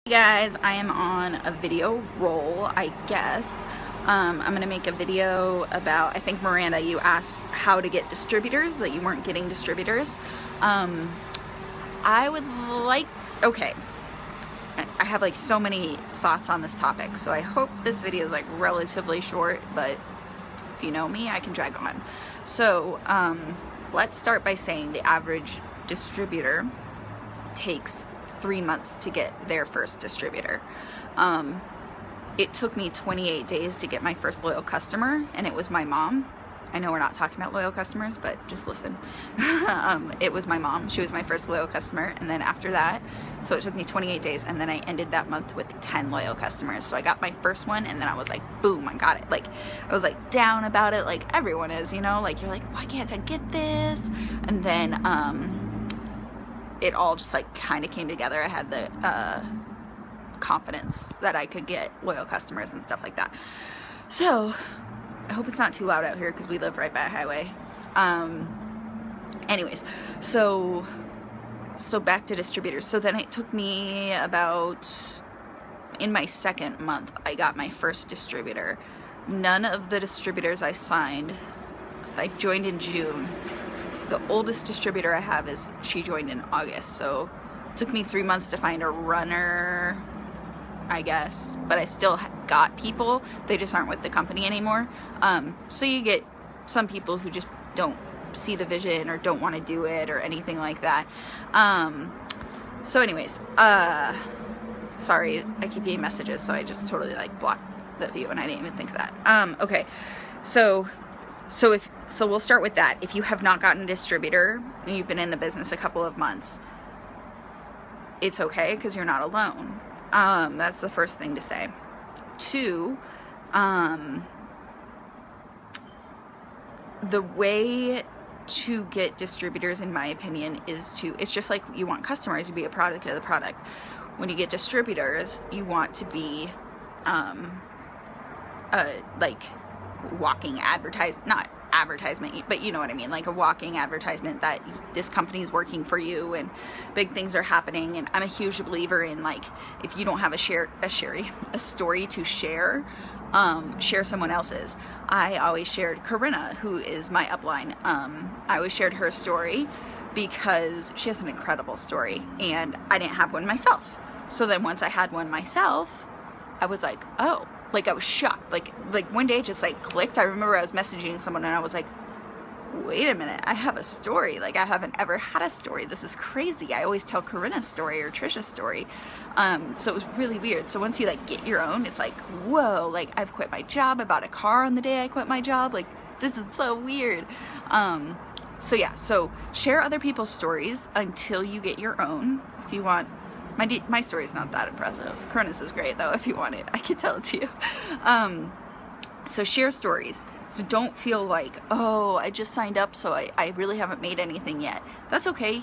Hey guys, I am on a video roll, I guess. I'm gonna make a video about, I think Miranda, you asked how to get distributors, that you weren't getting distributors. I would like, okay, I have like so many thoughts on this topic, so I hope this video is like relatively short, but if you know me, I can drag on. So, let's start by saying the average distributor takes 3 months to get their first distributor. It took me 28 days to get my first loyal customer, and it was my mom. I know we're not talking about loyal customers, but just listen. It was my mom. She was my first loyal customer, and then after that, so it took me 28 days, and then I ended that month with 10 loyal customers. So I got my first one, and then I was like, boom, I got it. Like, I was like down about it, like everyone is, you know, like you're like, why can't I get this? And then it all just like kind of came together. I had the confidence that I could get loyal customers and stuff like that. So I hope it's not too loud out here because we live right by a highway. Anyways, so back to distributors. So then it took me about, in my second month, I got my first distributor. None of the distributors I signed, I joined in June. The oldest distributor I have she joined in August, so it took me 3 months to find a runner, I guess, but I still got people. They just aren't with the company anymore. So you get some people who just don't see the vision or don't want to do it or anything like that. So anyways, sorry, I keep getting messages, so I just totally like blocked the view and I didn't even think of that. Okay, so we'll start with that. If you have not gotten a distributor and you've been in the business a couple of months, it's okay because you're not alone. That's the first thing to say. Two, the way to get distributors, in my opinion, it's just like you want customers to be a product of the product. When you get distributors, you want to be, like walking not advertisement, but you know what I mean, like a walking advertisement that this company is working for you and big things are happening. And I'm a huge believer in, like, if you don't have a story to share, share someone else's. I always shared Corinna, who is my upline. I always shared her story because she has an incredible story and I didn't have one myself. So then once I had one myself, I was like, oh, like I was shocked. Like one day it just like clicked. I remember I was messaging someone and I was like, wait a minute, I have a story. Like I haven't ever had a story. This is crazy. I always tell Corinna's story or Trisha's story. So it was really weird. So once you like get your own, it's like, whoa, like I've quit my job. I bought a car on the day I quit my job. Like this is so weird. So yeah, so share other people's stories until you get your own. If you want, my story is not that impressive. Corinna's is great though. If you want it, I can tell it to you. So share stories. So don't feel like, oh, I just signed up, so I really haven't made anything yet. That's okay.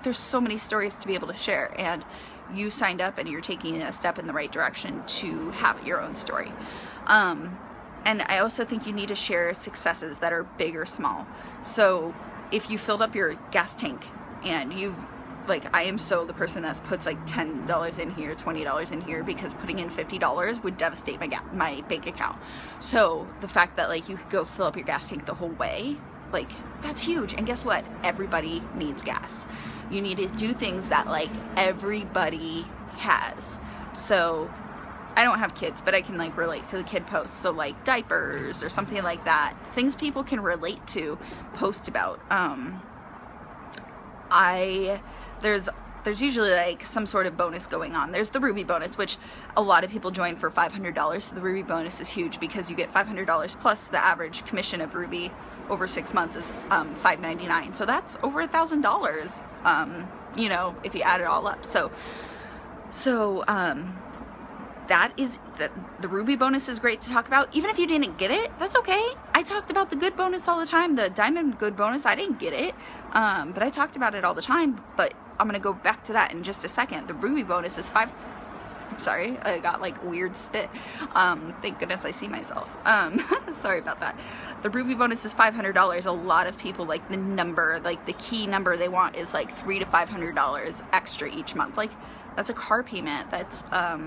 There's so many stories to be able to share, and you signed up and you're taking a step in the right direction to have your own story. And I also think you need to share successes that are big or small. So if you filled up your gas tank and like, I am so the person that puts like $10 in here, $20 in here, because putting in $50 would devastate my bank account. So the fact that like you could go fill up your gas tank the whole way, like that's huge. And guess what? Everybody needs gas. You need to do things that like everybody has. So I don't have kids, but I can like relate to the kid posts. So like diapers or something like that, things people can relate to, post about. There's usually like some sort of bonus going on. There's the Ruby bonus, which a lot of people join for $500. So the Ruby bonus is huge because you get $500 plus the average commission of Ruby over 6 months is $599. So that's over $1,000. You know, if you add it all up. So that is the Ruby bonus is great to talk about. Even if you didn't get it, that's okay. I talked about the good bonus all the time. The diamond good bonus, I didn't get it, but I talked about it all the time. But I'm gonna go back to that in just a second. The Ruby bonus is I'm sorry, I got like weird spit. Thank goodness I see myself. Sorry about that. The Ruby bonus is $500. A lot of people like the number, like the key number they want is like $300 to $500 extra each month. Like That's a car payment. That's, that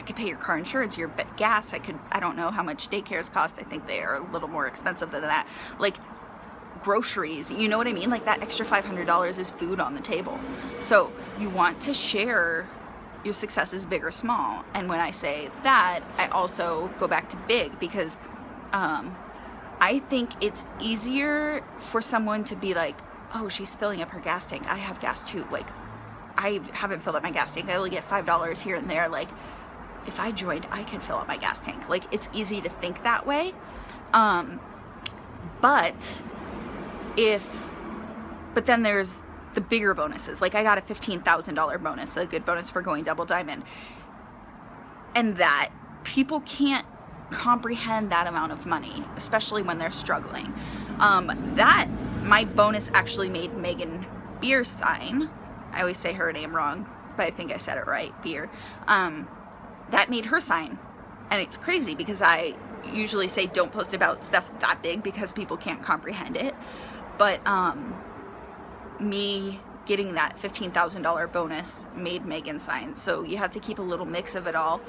could pay your car insurance, your gas. I don't know how much daycares cost. I think they are a little more expensive than that. Like groceries, you know what I mean? Like that extra $500 is food on the table. So you want to share your successes, big or small. And when I say that, I also go back to big, because I think it's easier for someone to be like, oh, she's filling up her gas tank. I have gas too. Like, I haven't filled up my gas tank. I only get $5 here and there. Like, if I joined, I could fill up my gas tank. Like, it's easy to think that way. But then there's the bigger bonuses. Like, I got a $15,000 bonus, a good bonus for going double diamond. And that people can't comprehend that amount of money, especially when they're struggling. My bonus actually made Megan Beer sign. I always say her name wrong, but I think I said it right, Beer. That made her sign. And it's crazy because I usually say don't post about stuff that big because people can't comprehend it. But me getting that $15,000 bonus made Megan sign. So you have to keep a little mix of it all,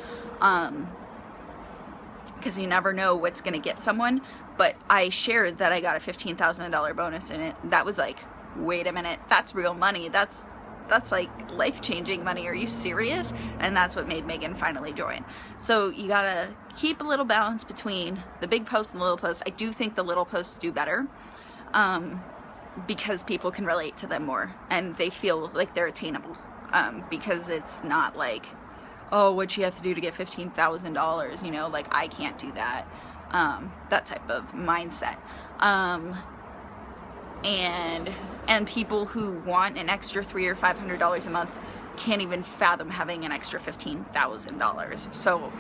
because you never know what's going to get someone. But I shared that I got a $15,000 bonus in it. That was like, wait a minute, that's real money. That's like life-changing money. Are you serious? And that's what made Megan finally join. So you gotta keep a little balance between the big posts and the little posts. I do think the little posts do better, because people can relate to them more and they feel like they're attainable, because it's not like, oh, what'd she have to do to get $15,000? You know, like, I can't do that. That type of mindset. And people who want an extra $300 or $500 a month can't even fathom having an extra $15,000. So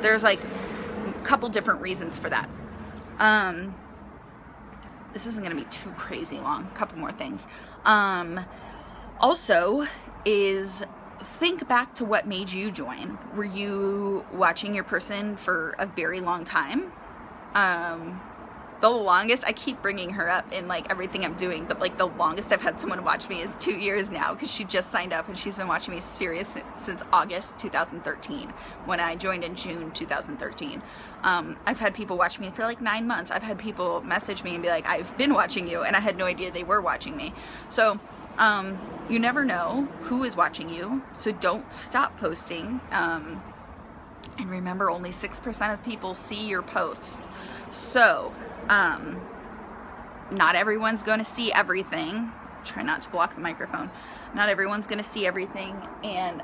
there's like a couple different reasons for that. This isn't going to be too crazy long. A couple more things. Also is think back to what made you join. Were you watching your person for a very long time? The longest, I keep bringing her up in like everything I'm doing, but like the longest I've had someone watch me is 2 years now, because she just signed up and she's been watching me serious since August 2013 when I joined in June 2013. I've had people watch me for like 9 months. I've had people message me and be like, I've been watching you, and I had no idea they were watching me. So you never know who is watching you, so don't stop posting. And remember, only 6% of people see your posts. So not everyone's going to see everything. Try not to block the microphone. Not everyone's going to see everything, and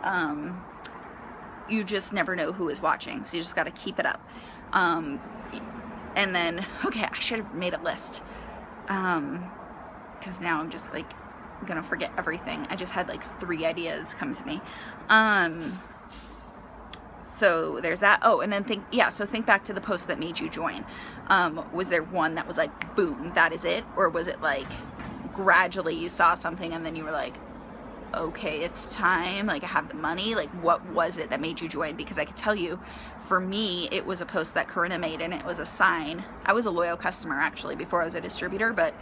you just never know who is watching, so you just got to keep it up. And then, okay, I should have made a list, because now I'm just like gonna forget everything. I just had like 3 ideas come to me. So there's that. Oh, and then think back to the post that made you join. Was there one that was like, boom, that is it? Or was it like gradually you saw something and then you were like, okay, it's time, like I have the money? Like, what was it that made you join? Because I could tell you, for me, it was a post that Corinna made, and it was a sign. I was a loyal customer actually before I was a distributor, but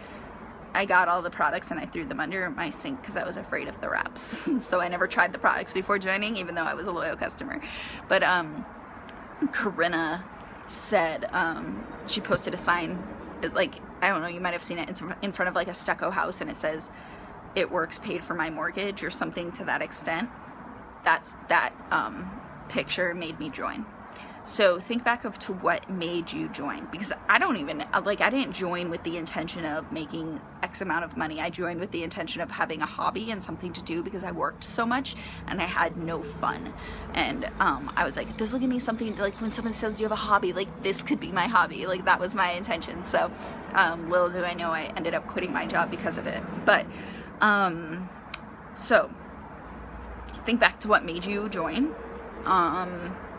I got all the products and I threw them under my sink because I was afraid of the wraps. So I never tried the products before joining, even though I was a loyal customer. But Corinna said, she posted a sign, like, I don't know, you might have seen it in front of like a stucco house, and it says, "It works, paid for my mortgage," or something to that extent. That picture made me join. So think back to what made you join, because I didn't join with the intention of making X amount of money. I joined with the intention of having a hobby and something to do, because I worked so much and I had no fun. And I was like, this will give me something, like when someone says, do you have a hobby? Like, this could be my hobby. Like, that was my intention. So little do I know, I ended up quitting my job because of it. But so think back to what made you join.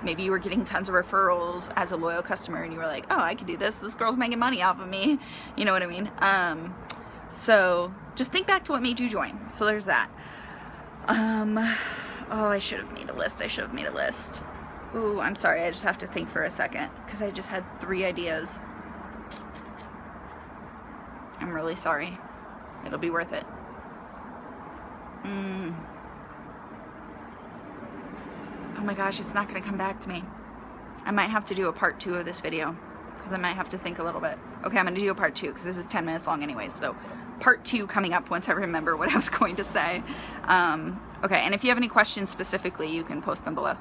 Maybe you were getting tons of referrals as a loyal customer and you were like, oh, I could do this. This girl's making money off of me. You know what I mean? So just think back to what made you join. So there's that. Oh, I should have made a list. Ooh, I'm sorry. I just have to think for a second because I just had 3 ideas. I'm really sorry. It'll be worth it. Oh my gosh, it's not going to come back to me. I might have to do a part 2 of this video because I might have to think a little bit. Okay, I'm going to do a part 2 because this is 10 minutes long anyway. So part 2 coming up once I remember what I was going to say. Okay, and if you have any questions specifically, you can post them below.